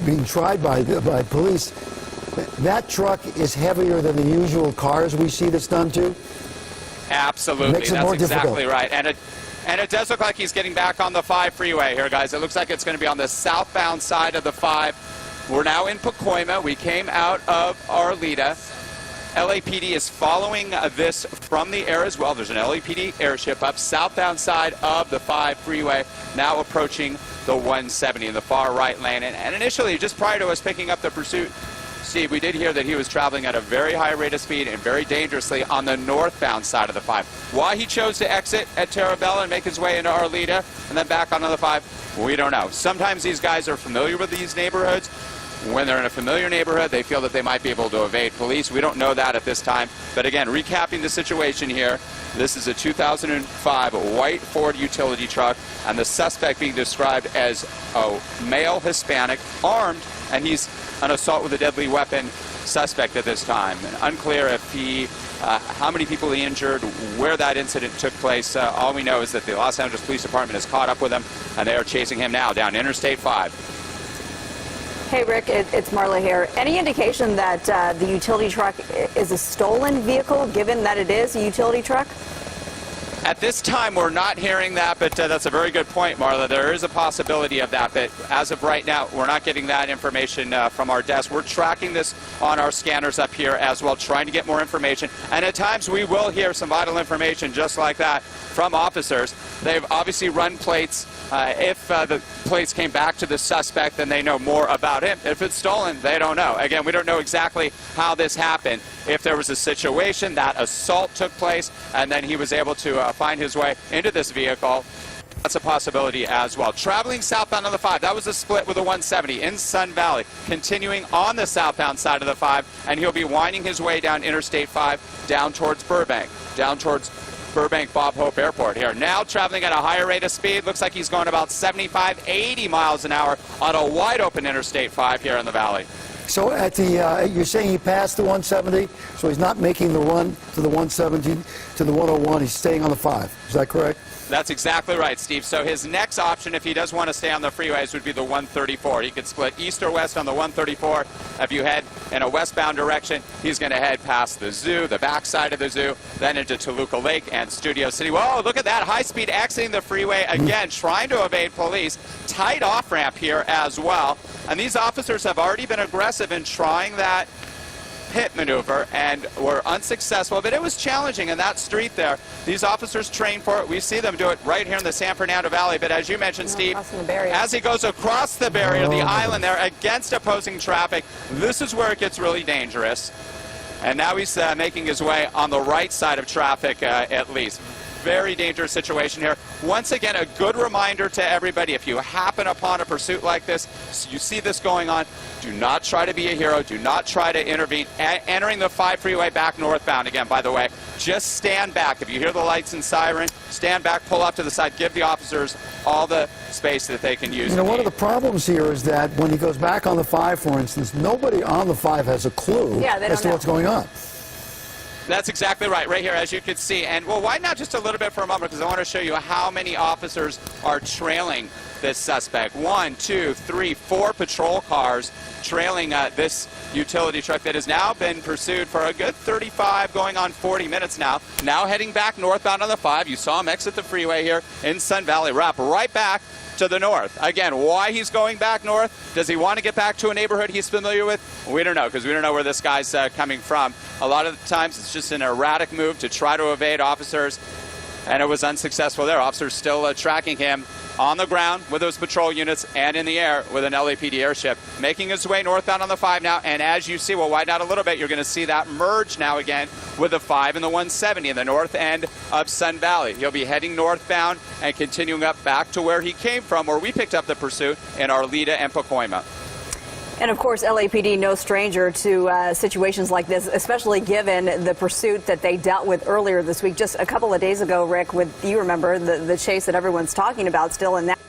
being tried by police. That truck is heavier than the usual cars we see that's done to. Absolutely, Makes it that's more exactly difficult. right. And it does look like he's getting back on the 5 freeway here, guys. It looks like it's going to be on the southbound side of the 5. We're now in Pacoima. We came out of Arleta. LAPD is following this from the air as well. There's an LAPD airship up southbound side of the 5 freeway, now approaching the 170 in the far right lane. And initially, just prior to us picking up the pursuit, Steve, we did hear that he was traveling at a very high rate of speed and very dangerously on the northbound side of the 5. Why he chose to exit at Terabella and make his way into Arleta and then back onto the 5, we don't know. Sometimes these guys are familiar with these neighborhoods. When they're in a familiar neighborhood, they feel that they might be able to evade police. We don't know that at this time. But again, recapping the situation here, this is a 2005 white Ford utility truck, and the suspect being described as a male Hispanic, armed, and he's an assault with a deadly weapon suspect at this time. And unclear if he, how many people he injured, where that incident took place. All we know is that the Los Angeles Police Department has caught up with him, and they are chasing him now down Interstate 5. Hey, Rick, it's Marla here. Any indication that the utility truck is a stolen vehicle, given that it is a utility truck? At this time, we're not hearing that, but that's a very good point, Marla. There is a possibility of that, but as of right now, we're not getting that information from our desk. We're tracking this on our scanners up here as well, trying to get more information. And at times, we will hear some vital information just like that from officers. They've obviously run plates. If the plates came back to the suspect, then they know more about him. If it's stolen, they don't know. Again, we don't know exactly how this happened. If there was a situation that assault took place and then he was able to find his way into this vehicle, that's a possibility as well. Traveling southbound on the 5, that was a split with a 170 in Sun Valley. Continuing on the southbound side of the 5, and he'll be winding his way down Interstate 5, down towards Burbank, down towards Burbank Bob Hope Airport here. Now traveling at a higher rate of speed. Looks like he's going about 75, 80 miles an hour on a wide open Interstate 5 here in the valley. So at the, you're saying he passed the 170, so he's not making the run to the 170 to the 101. He's staying on the 5. Is that correct? That's exactly right, Steve. So his next option, if he does want to stay on the freeways, would be the 134. He could split east or west on the 134. If you head in a westbound direction, he's going to head past the zoo, the backside of the zoo, then into Toluca Lake and Studio City. Whoa, look at that. High speed exiting the freeway again, trying to evade police. Tight off-ramp here as well. And these officers have already been aggressive in trying that pit maneuver and were unsuccessful, but it was challenging in that street there. These officers train for it. We see them do it right here in the San Fernando Valley, but as you mentioned, Steve, as he goes across the barrier, the island there, against opposing traffic, this is where it gets really dangerous. And now he's making his way on the right side of traffic at least. Very dangerous situation here. Once again, a good reminder to everybody, if you happen upon a pursuit like this, you see this going on, do not try to be a hero. Do not try to intervene. Entering the 5 freeway back northbound, again, by the way, just stand back. If you hear the lights and siren, stand back, pull up to the side, give the officers all the space that they can use. You know, one of the problems here is that when he goes back on the 5, for instance, nobody on the 5 has a clue as to what's going on. That's exactly right, right here, as you can see. And well, why not just a little bit for a moment, because I want to show you how many officers are trailing this suspect. 1, 2, 3, 4 patrol cars trailing this utility truck that has now been pursued for a good 35, going on 40 minutes now. Now heading back northbound on the 5. You saw him exit the freeway here in Sun Valley, wrap right back to the north. Again, why he's going back north? Does he want to get back to a neighborhood he's familiar with? We don't know, because we don't know where this guy's coming from. A lot of the times it's just an erratic move to try to evade officers, and it was unsuccessful there. Officers still tracking him on the ground with those patrol units and in the air with an LAPD airship, making his way northbound on the 5 now. And as you see, we'll widen out a little bit, you're going to see that merge now again with the 5 and the 170 in the north end of Sun Valley. He'll be heading northbound and continuing up back to where he came from, where we picked up the pursuit in Arleta and Pacoima. And of course, LAPD no stranger to situations like this, especially given the pursuit that they dealt with earlier this week, just a couple of days ago, Rick, with, you remember, the chase that everyone's talking about still, and that.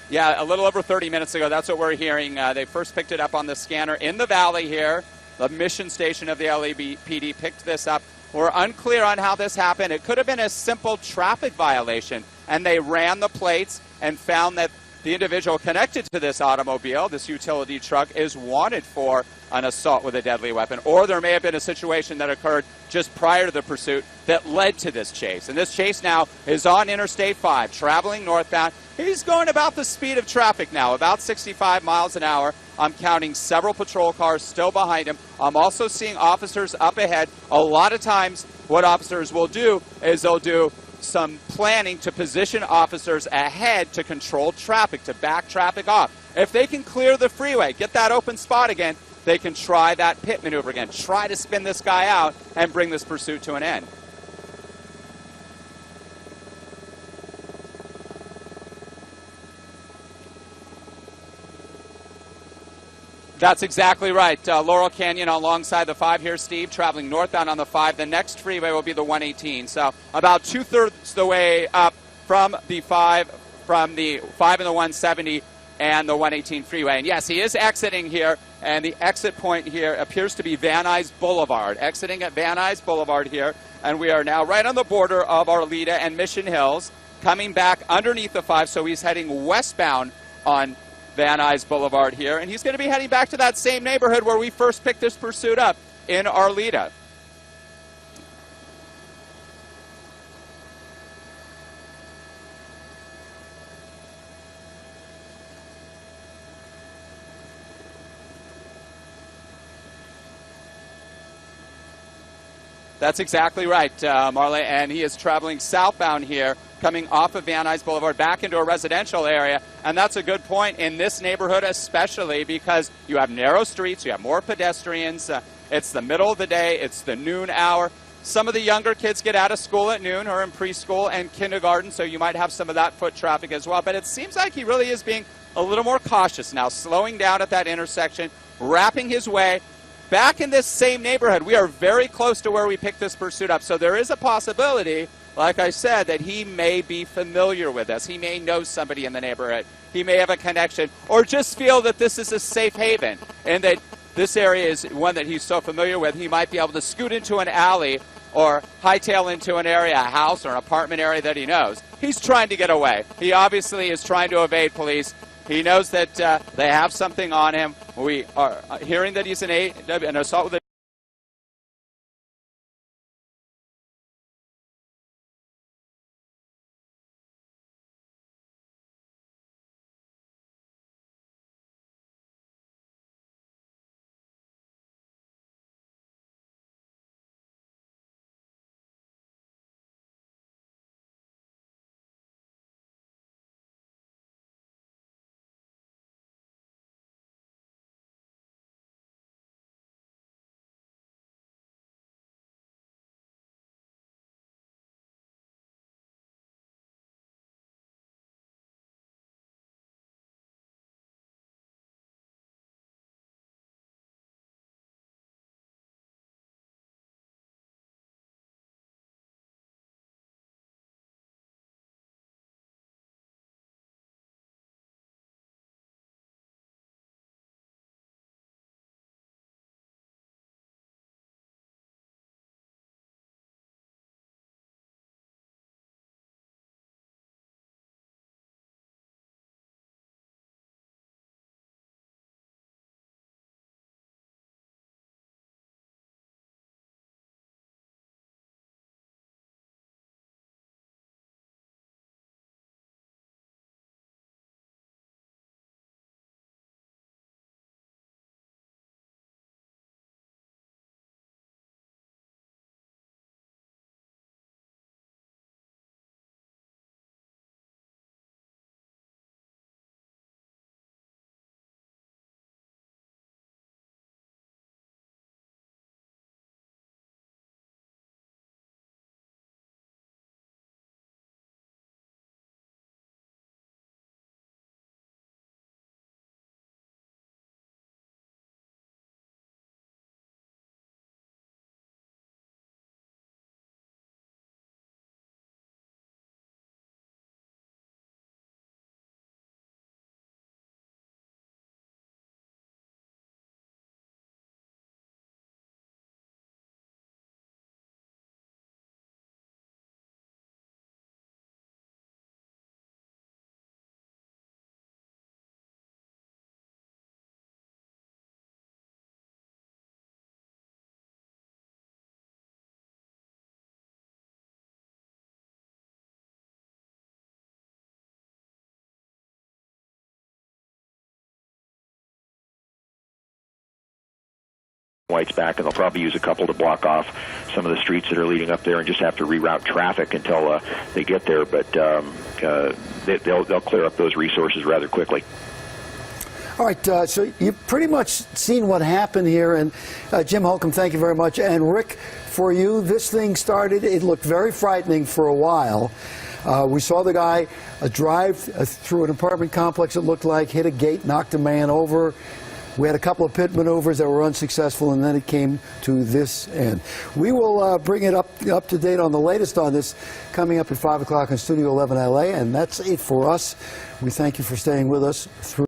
Yeah, a little over 30 minutes ago, that's what we're hearing. They first picked it up on the scanner in the valley here. The mission station of the LAPD picked this up We're unclear on how this happened. It could have been a simple traffic violation, and they ran the plates and found that the individual connected to this automobile, this utility truck, is wanted for an assault with a deadly weapon. Or there may have been a situation that occurred just prior to the pursuit that led to this chase. And this chase now is on Interstate 5, traveling northbound. He's going about the speed of traffic now, about 65 miles an hour. I'm counting several patrol cars still behind him. I'm also seeing officers up ahead. A lot of times what officers will do is they'll do some planning to position officers ahead to control traffic, to back traffic off. If they can clear the freeway, get that open spot again, they can try that pit maneuver again, try to spin this guy out and bring this pursuit to an end. That's exactly right. Laurel Canyon alongside the 5 here, Steve, traveling northbound on the 5. The next freeway will be the 118. So about 2/3 the way up from the 5 and the 170 and the 118 freeway. And yes, he is exiting here, and the exit point here appears to be Van Nuys Boulevard. Exiting at Van Nuys Boulevard here, and we are now right on the border of Arleta and Mission Hills, coming back underneath the 5, so he's heading westbound on Van Nuys Boulevard here, and he's going to be heading back to that same neighborhood where we first picked this pursuit up in Arleta. That's exactly right, Marley, and he is traveling southbound here, coming off of Van Nuys Boulevard back into a residential area, and that's a good point in this neighborhood especially because you have narrow streets, you have more pedestrians, it's the middle of the day, it's the noon hour. Some of the younger kids get out of school at noon or in preschool and kindergarten, so you might have some of that foot traffic as well, but it seems like he really is being a little more cautious now, slowing down at that intersection, wrapping his way back in this same neighborhood. We are very close to where we picked this pursuit up, so there is a possibility, like I said, that he may be familiar with us. He may know somebody in the neighborhood. He may have a connection, or just feel that this is a safe haven, and that this area is one that he's so familiar with, he might be able to scoot into an alley or hightail into an area, a house or an apartment area that he knows. He's trying to get away. He obviously is trying to evade police. He knows that they have something on him. We are hearing that he's an assault with a White's back, and they'll probably use a couple to block off some of the streets that are leading up there and just have to reroute traffic until they get there. But they'll clear up those resources rather quickly. All right, so you've pretty much seen what happened here, and Jim Holcomb, thank you very much. And Rick, for you, this thing started, it looked very frightening for a while. We saw the guy drive through an apartment complex, it looked like, hit a gate, knocked a man over. We had a couple of pit maneuvers that were unsuccessful, and then it came to this end. We will bring it up to date on the latest on this coming up at 5 o'clock on Studio 11 LA, and that's it for us. We thank you for staying with us through